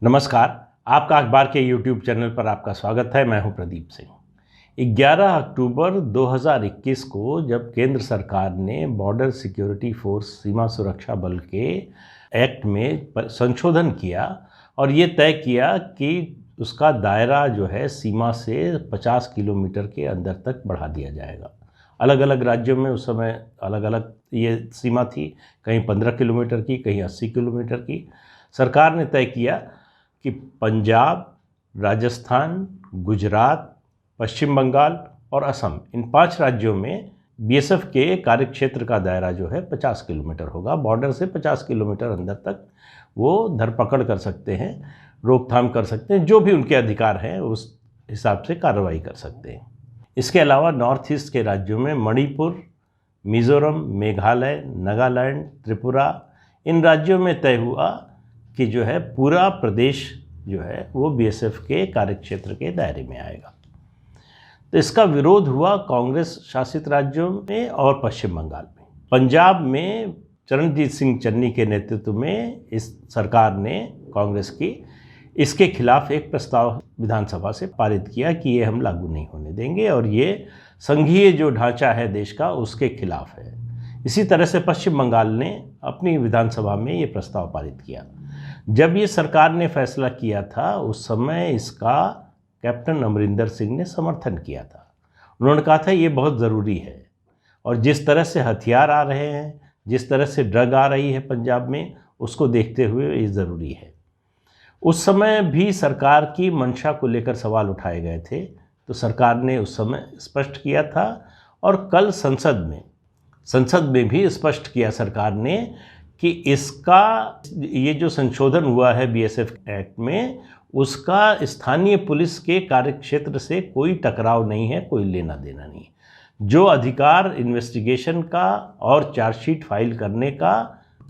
नमस्कार। आपका अखबार के YouTube चैनल पर आपका स्वागत है। मैं हूं प्रदीप सिंह। 11 अक्टूबर 2021 को जब केंद्र सरकार ने बॉर्डर सिक्योरिटी फोर्स सीमा सुरक्षा बल के एक्ट में संशोधन किया और ये तय किया कि उसका दायरा जो है सीमा से 50 किलोमीटर के अंदर तक बढ़ा दिया जाएगा। अलग अलग राज्यों में उस समय अलग अलग ये सीमा थी, कहीं 15 किलोमीटर की, कहीं 80 किलोमीटर की। सरकार ने तय किया कि पंजाब, राजस्थान, गुजरात, पश्चिम बंगाल और असम, इन 5 राज्यों में बीएसएफ के कार्यक्षेत्र का दायरा जो है 50 किलोमीटर होगा। बॉर्डर से 50 किलोमीटर अंदर तक वो धरपकड़ कर सकते हैं, रोकथाम कर सकते हैं, जो भी उनके अधिकार हैं उस हिसाब से कार्रवाई कर सकते हैं। इसके अलावा नॉर्थ ईस्ट के राज्यों में मणिपुर, मिज़ोरम, मेघालय, नागालैंड, त्रिपुरा, इन राज्यों में तय हुआ कि जो है पूरा प्रदेश जो है वो बीएसएफ के कार्यक्षेत्र के दायरे में आएगा। तो इसका विरोध हुआ कांग्रेस शासित राज्यों में और पश्चिम बंगाल में। पंजाब में चरणजीत सिंह चन्नी के नेतृत्व में इस सरकार ने, कांग्रेस की, इसके खिलाफ एक प्रस्ताव विधानसभा से पारित किया कि ये हम लागू नहीं होने देंगे और ये संघीय जो ढांचा है देश का उसके खिलाफ है। इसी तरह से पश्चिम बंगाल ने अपनी विधानसभा में ये प्रस्ताव पारित किया। जब ये सरकार ने फैसला किया था उस समय इसका कैप्टन अमरिंदर सिंह ने समर्थन किया था। उन्होंने कहा था ये बहुत ज़रूरी है और जिस तरह से हथियार आ रहे हैं, जिस तरह से ड्रग आ रही है पंजाब में, उसको देखते हुए ये ज़रूरी है। उस समय भी सरकार की मंशा को लेकर सवाल उठाए गए थे, तो सरकार ने उस समय स्पष्ट किया था और कल संसद में भी स्पष्ट किया सरकार ने कि इसका ये जो संशोधन हुआ है बीएसएफ एक्ट में, उसका स्थानीय पुलिस के कार्यक्षेत्र से कोई टकराव नहीं है, कोई लेना देना नहीं है। जो अधिकार इन्वेस्टिगेशन का और चार्जशीट फाइल करने का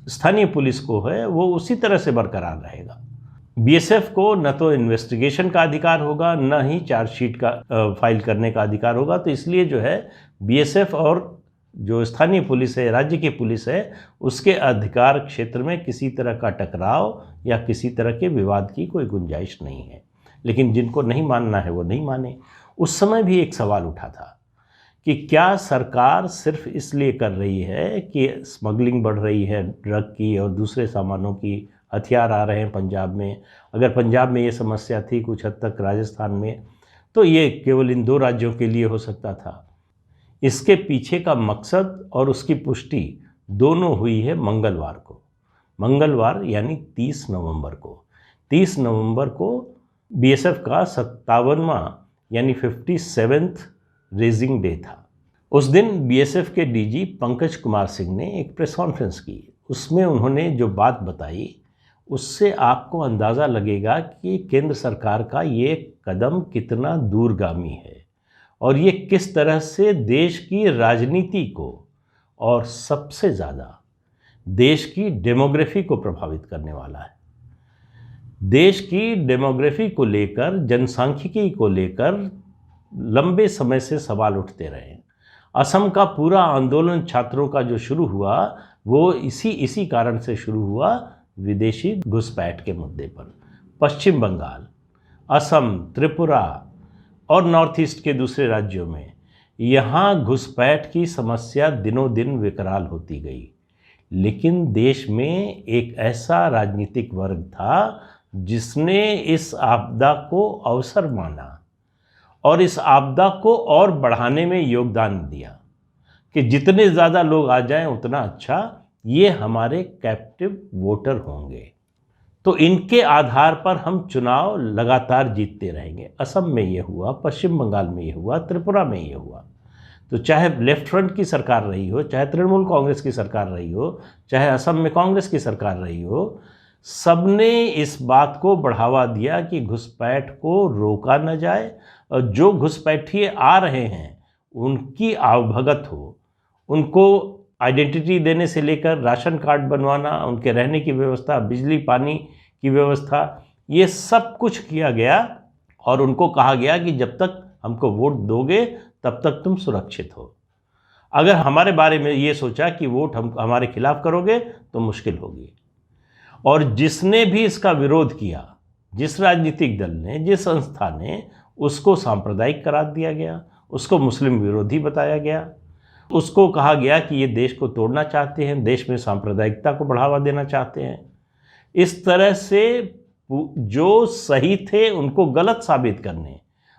स्थानीय पुलिस को है वो उसी तरह से बरकरार रहेगा। बीएसएफ को न तो इन्वेस्टिगेशन का अधिकार होगा, न ही चार्जशीट का फाइल करने का अधिकार होगा। तो इसलिए जो है बीएसएफ और जो स्थानीय पुलिस है, राज्य की पुलिस है, उसके अधिकार क्षेत्र में किसी तरह का टकराव या किसी तरह के विवाद की कोई गुंजाइश नहीं है। लेकिन जिनको नहीं मानना है वो नहीं माने। उस समय भी एक सवाल उठा था कि क्या सरकार सिर्फ इसलिए कर रही है कि स्मगलिंग बढ़ रही है ड्रग की और दूसरे सामानों की, हथियार आ रहे हैं पंजाब में। अगर पंजाब में ये समस्या थी, कुछ हद तक राजस्थान में, तो ये केवल इन 2 राज्यों के लिए हो सकता था। इसके पीछे का मकसद और उसकी पुष्टि दोनों हुई है मंगलवार को। मंगलवार यानी 30 नवंबर को। 30 नवंबर को बीएसएफ का 57वां यानी 57th रेजिंग डे था। उस दिन बीएसएफ के डीजी पंकज कुमार सिंह ने एक प्रेस कॉन्फ्रेंस की। उसमें उन्होंने जो बात बताई उससे आपको अंदाज़ा लगेगा कि केंद्र सरकार का ये कदम कितना दूरगामी है और ये किस तरह से देश की राजनीति को और सबसे ज़्यादा देश की डेमोग्राफी को प्रभावित करने वाला है। देश की डेमोग्राफी को लेकर, जनसांख्यिकी को लेकर लंबे समय से सवाल उठते रहे। असम का पूरा आंदोलन छात्रों का जो शुरू हुआ वो इसी कारण से शुरू हुआ, विदेशी घुसपैठ के मुद्दे पर। पश्चिम बंगाल, असम, त्रिपुरा और नॉर्थ ईस्ट के दूसरे राज्यों में यहाँ घुसपैठ की समस्या दिनों दिन विकराल होती गई। लेकिन देश में एक ऐसा राजनीतिक वर्ग था जिसने इस आपदा को अवसर माना और इस आपदा को और बढ़ाने में योगदान दिया कि जितने ज़्यादा लोग आ जाएं उतना अच्छा, ये हमारे कैप्टिव वोटर होंगे, तो इनके आधार पर हम चुनाव लगातार जीतते रहेंगे। असम में ये हुआ, पश्चिम बंगाल में ये हुआ, त्रिपुरा में ये हुआ। तो चाहे लेफ्ट फ्रंट की सरकार रही हो, चाहे तृणमूल कांग्रेस की सरकार रही हो, चाहे असम में कांग्रेस की सरकार रही हो, सबने इस बात को बढ़ावा दिया कि घुसपैठ को रोका न जाए और जो घुसपैठिए आ रहे हैं उनकी आवभगत हो, उनको आइडेंटिटी देने से लेकर राशन कार्ड बनवाना, उनके रहने की व्यवस्था, बिजली पानी की व्यवस्था, ये सब कुछ किया गया और उनको कहा गया कि जब तक हमको वोट दोगे तब तक तुम सुरक्षित हो। अगर हमारे बारे में ये सोचा कि वोट हम हमारे खिलाफ करोगे तो मुश्किल होगी। और जिसने भी इसका विरोध किया जिस राजनीतिक दल ने, जिस संस्था ने, उसको सांप्रदायिक करार दिया गया, उसको मुस्लिम विरोधी बताया गया, उसको कहा गया कि ये देश को तोड़ना चाहते हैं, देश में सांप्रदायिकता को बढ़ावा देना चाहते हैं। इस तरह से जो सही थे उनको गलत साबित करने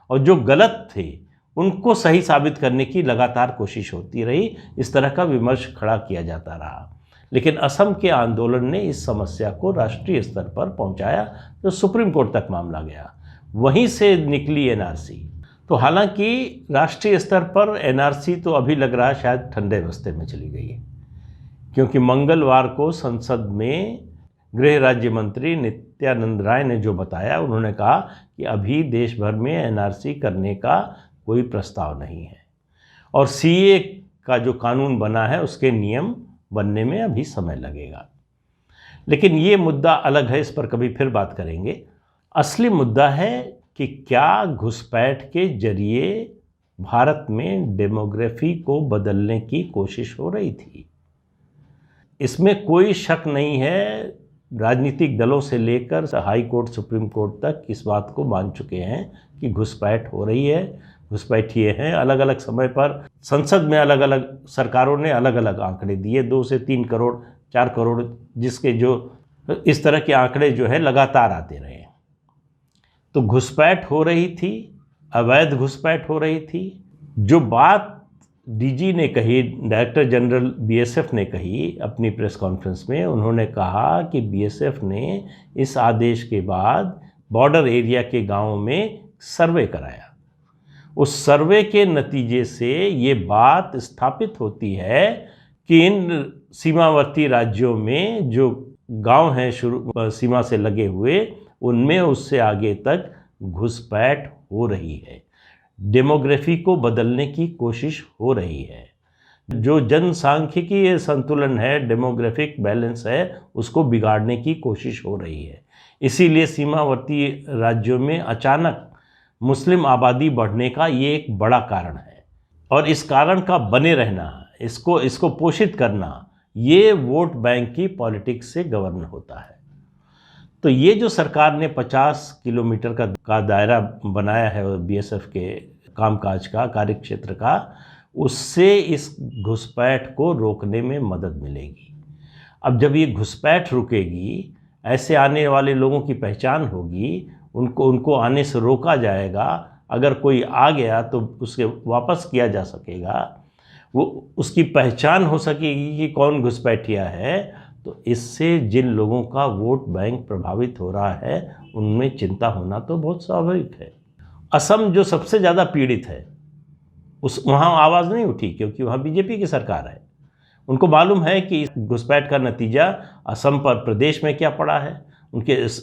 और जो गलत थे उनको सही साबित करने की लगातार कोशिश होती रही। इस तरह का विमर्श खड़ा किया जाता रहा। लेकिन असम के आंदोलन ने इस समस्या को राष्ट्रीय स्तर पर पहुंचाया, तो सुप्रीम कोर्ट तक मामला गया। वहीं से निकली एनआरसी। तो हालांकि राष्ट्रीय स्तर पर एनआरसी तो अभी लग रहा है शायद ठंडे बस्ते में चली गई है, क्योंकि मंगलवार को संसद में गृह राज्य मंत्री नित्यानंद राय ने जो बताया, उन्होंने कहा कि अभी देश भर में एनआरसी करने का कोई प्रस्ताव नहीं है और सीए का जो कानून बना है उसके नियम बनने में अभी समय लगेगा। लेकिन ये मुद्दा अलग है, इस पर कभी फिर बात करेंगे। असली मुद्दा है कि क्या घुसपैठ के जरिए भारत में डेमोग्राफी को बदलने की कोशिश हो रही थी। इसमें कोई शक नहीं है। राजनीतिक दलों से लेकर हाई कोर्ट, सुप्रीम कोर्ट तक इस बात को मान चुके हैं कि घुसपैठ हो रही है, घुसपैठिए हैं। अलग अलग समय पर संसद में अलग अलग सरकारों ने अलग अलग आंकड़े दिए, 2 से 3 करोड़, 4 करोड़, जिसके जो इस तरह के आंकड़े जो है लगातार आते रहे। तो घुसपैठ हो रही थी, अवैध घुसपैठ हो रही थी। जो बात डीजी ने कही, डायरेक्टर जनरल बीएसएफ ने कही अपनी प्रेस कॉन्फ्रेंस में, उन्होंने कहा कि बीएसएफ ने इस आदेश के बाद बॉर्डर एरिया के गांवों में सर्वे कराया। उस सर्वे के नतीजे से ये बात स्थापित होती है कि इन सीमावर्ती राज्यों में जो गांव हैं सीमा से लगे हुए, उनमें उससे आगे तक घुसपैठ हो रही है। डेमोग्राफी को बदलने की कोशिश हो रही है। जो जनसांख्यिकीय संतुलन है, डेमोग्राफिक बैलेंस है, उसको बिगाड़ने की कोशिश हो रही है। इसीलिए सीमावर्ती राज्यों में अचानक मुस्लिम आबादी बढ़ने का ये एक बड़ा कारण है। और इस कारण का बने रहना, इसको पोषित करना, ये वोट बैंक की पॉलिटिक्स से गवर्न होता है। तो ये जो सरकार ने 50 किलोमीटर का दायरा बनाया है बीएसएफ के कामकाज का, कार्यक्षेत्र का, उससे इस घुसपैठ को रोकने में मदद मिलेगी। अब जब ये घुसपैठ रुकेगी, ऐसे आने वाले लोगों की पहचान होगी, उनको आने से रोका जाएगा। अगर कोई आ गया तो उसके वापस किया जा सकेगा, वो उसकी पहचान हो सकेगी कि कौन घुसपैठिया है। तो इससे जिन लोगों का वोट बैंक प्रभावित हो रहा है, उनमें चिंता होना तो बहुत स्वाभाविक है। असम जो सबसे ज़्यादा पीड़ित है, वहाँ आवाज़ नहीं उठी, क्योंकि वहाँ बीजेपी की सरकार है। उनको मालूम है कि घुसपैठ का नतीजा असम पर, प्रदेश में क्या पड़ा है,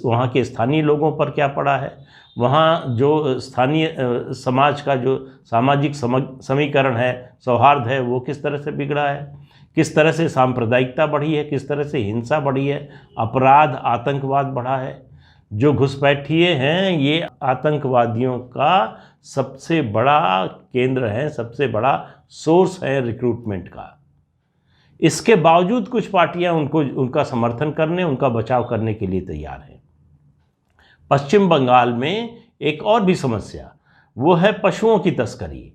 वहाँ के स्थानीय लोगों पर क्या पड़ा है, वहाँ जो स्थानीय समाज का जो सामाजिक समीकरण है, सौहार्द है, वो किस तरह से बिगड़ा है, किस तरह से सांप्रदायिकता बढ़ी है, किस तरह से हिंसा बढ़ी है, अपराध, आतंकवाद बढ़ा है। जो घुसपैठिए हैं, ये आतंकवादियों का सबसे बड़ा केंद्र है, सबसे बड़ा सोर्स है रिक्रूटमेंट का। इसके बावजूद कुछ पार्टियां उनका समर्थन करने, उनका बचाव करने के लिए तैयार हैं। पश्चिम बंगाल में एक और भी समस्या, वो है पशुओं की तस्करी,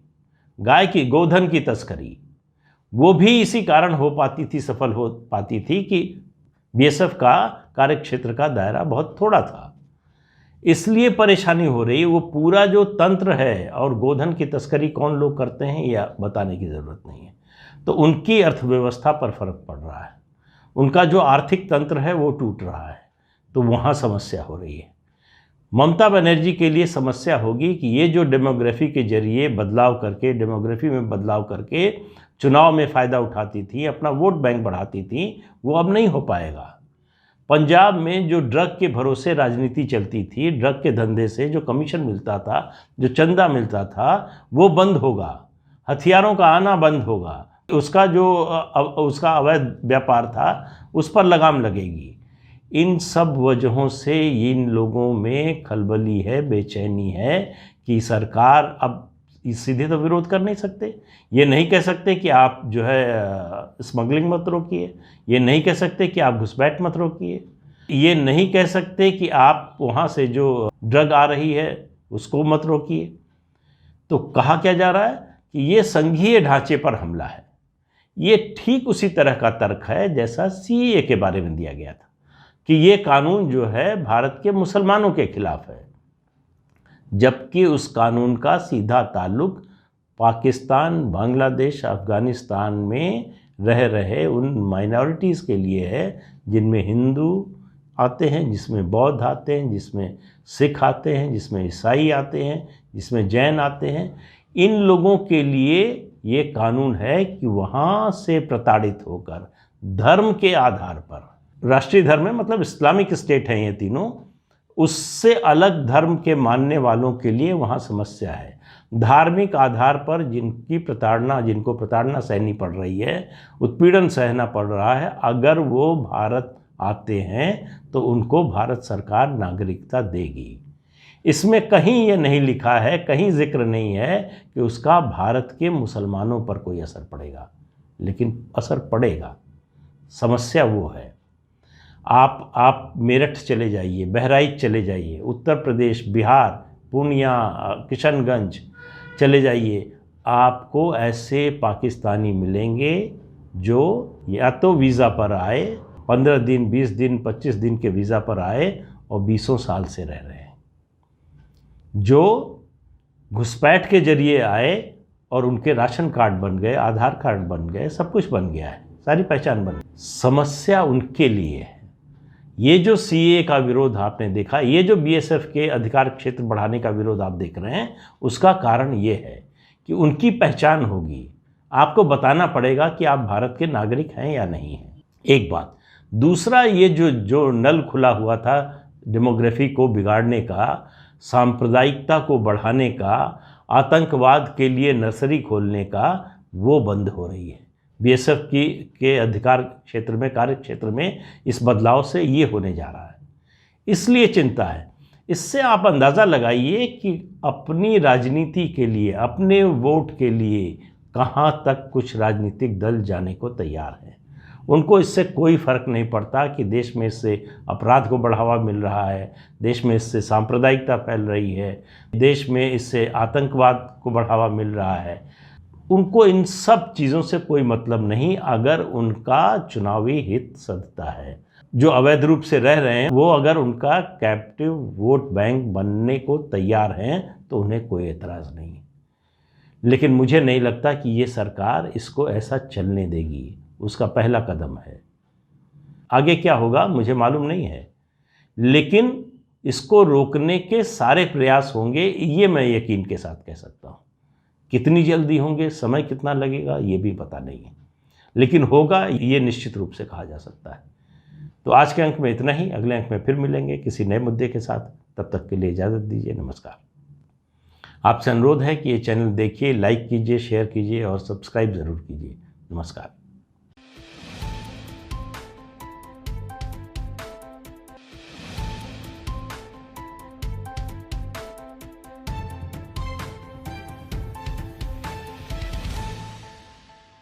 गोधन की तस्करी। वो भी इसी कारण सफल हो पाती थी कि बीएसएफ का कार्यक्षेत्र का दायरा बहुत थोड़ा था, इसलिए परेशानी हो रही। वो पूरा जो तंत्र है, और गोधन की तस्करी कौन लोग करते हैं या बताने की ज़रूरत नहीं है, तो उनकी अर्थव्यवस्था पर फर्क पड़ रहा है, उनका जो आर्थिक तंत्र है वो टूट रहा है। तो वहाँ समस्या हो रही है। ममता बनर्जी के लिए समस्या होगी कि ये जो डेमोग्राफी के जरिए डेमोग्राफी में बदलाव करके चुनाव में फ़ायदा उठाती थी, अपना वोट बैंक बढ़ाती थी, वो अब नहीं हो पाएगा। पंजाब में जो ड्रग के भरोसे राजनीति चलती थी, ड्रग के धंधे से जो कमीशन मिलता था, जो चंदा मिलता था, वो बंद होगा। हथियारों का आना बंद होगा। उसका अवैध व्यापार था, उस पर लगाम लगेगी। इन सब वजहों से इन लोगों में खलबली है, बेचैनी है कि सरकार अब सीधे तो विरोध कर नहीं सकते। ये नहीं कह सकते कि आप जो है स्मगलिंग मत रोकिए, ये नहीं कह सकते कि आप घुसपैठ मत रोकिए। ये नहीं कह सकते कि आप वहाँ से जो ड्रग आ रही है उसको मत रोकिए। तो कहा क्या जा रहा है कि ये संघीय ढांचे पर हमला है। ये ठीक उसी तरह का तर्क है जैसा सीएए के बारे में दिया गया था कि ये कानून जो है भारत के मुसलमानों के खिलाफ है, जबकि उस कानून का सीधा ताल्लुक पाकिस्तान, बांग्लादेश, अफ़गानिस्तान में रह रहे उन माइनॉरिटीज़ के लिए है जिनमें हिंदू आते हैं, जिसमें बौद्ध आते हैं, जिसमें सिख आते हैं, जिसमें ईसाई आते हैं, जिसमें जैन आते हैं। इन लोगों के लिए ये कानून है कि वहाँ से प्रताड़ित होकर धर्म के आधार पर, राष्ट्रीय धर्म है मतलब इस्लामिक स्टेट है ये तीनों, उससे अलग धर्म के मानने वालों के लिए वहाँ समस्या है। धार्मिक आधार पर जिनको प्रताड़ना सहनी पड़ रही है, उत्पीड़न सहना पड़ रहा है, अगर वो भारत आते हैं तो उनको भारत सरकार नागरिकता देगी। इसमें कहीं ये नहीं लिखा है, कहीं जिक्र नहीं है कि उसका भारत के मुसलमानों पर कोई असर पड़ेगा, लेकिन असर पड़ेगा। समस्या वो है। आप मेरठ चले जाइए, बहराइच चले जाइए, उत्तर प्रदेश, बिहार, पूर्णिया, किशनगंज चले जाइए, आपको ऐसे पाकिस्तानी मिलेंगे जो या तो वीज़ा पर आए, 15 दिन, 20 दिन, 25 दिन के वीज़ा पर आए और 20 साल से रह रहे हैं, जो घुसपैठ के जरिए आए और उनके राशन कार्ड बन गए, आधार कार्ड बन गए, सब कुछ बन गया है, सारी पहचान बन गई। समस्या उनके लिए है। ये जो सीएए का विरोध आपने देखा, ये जो बीएसएफ के अधिकार क्षेत्र बढ़ाने का विरोध आप देख रहे हैं, उसका कारण ये है कि उनकी पहचान होगी। आपको बताना पड़ेगा कि आप भारत के नागरिक हैं या नहीं हैं, एक बात। दूसरा, ये जो नल खुला हुआ था डेमोग्राफी को बिगाड़ने का, सांप्रदायिकता को बढ़ाने का, आतंकवाद के लिए नर्सरी खोलने का, वो बंद हो रही है। बीएसएफ के अधिकार क्षेत्र में, कार्य क्षेत्र में इस बदलाव से ये होने जा रहा है, इसलिए चिंता है। इससे आप अंदाज़ा लगाइए कि अपनी राजनीति के लिए, अपने वोट के लिए कहाँ तक कुछ राजनीतिक दल जाने को तैयार हैं। उनको इससे कोई फ़र्क नहीं पड़ता कि देश में इससे अपराध को बढ़ावा मिल रहा है, देश में इससे सांप्रदायिकता फैल रही है, देश में इससे आतंकवाद को बढ़ावा मिल रहा है। उनको इन सब चीज़ों से कोई मतलब नहीं, अगर उनका चुनावी हित सधता है। जो अवैध रूप से रह रहे हैं वो अगर उनका कैप्टिव वोट बैंक बनने को तैयार हैं तो उन्हें कोई एतराज़ नहीं। लेकिन मुझे नहीं लगता कि ये सरकार इसको ऐसा चलने देगी। उसका पहला कदम है। आगे क्या होगा मुझे मालूम नहीं है, लेकिन इसको रोकने के सारे प्रयास होंगे, ये मैं यकीन के साथ कह सकता हूँ। कितनी जल्दी होंगे, समय कितना लगेगा, ये भी पता नहीं है, लेकिन होगा ये निश्चित रूप से कहा जा सकता है। तो आज के अंक में इतना ही। अगले अंक में फिर मिलेंगे किसी नए मुद्दे के साथ। तब तक के लिए इजाज़त दीजिए। नमस्कार। आपसे अनुरोध है कि ये चैनल देखिए, लाइक कीजिए, शेयर कीजिए और सब्सक्राइब ज़रूर कीजिए। नमस्कार।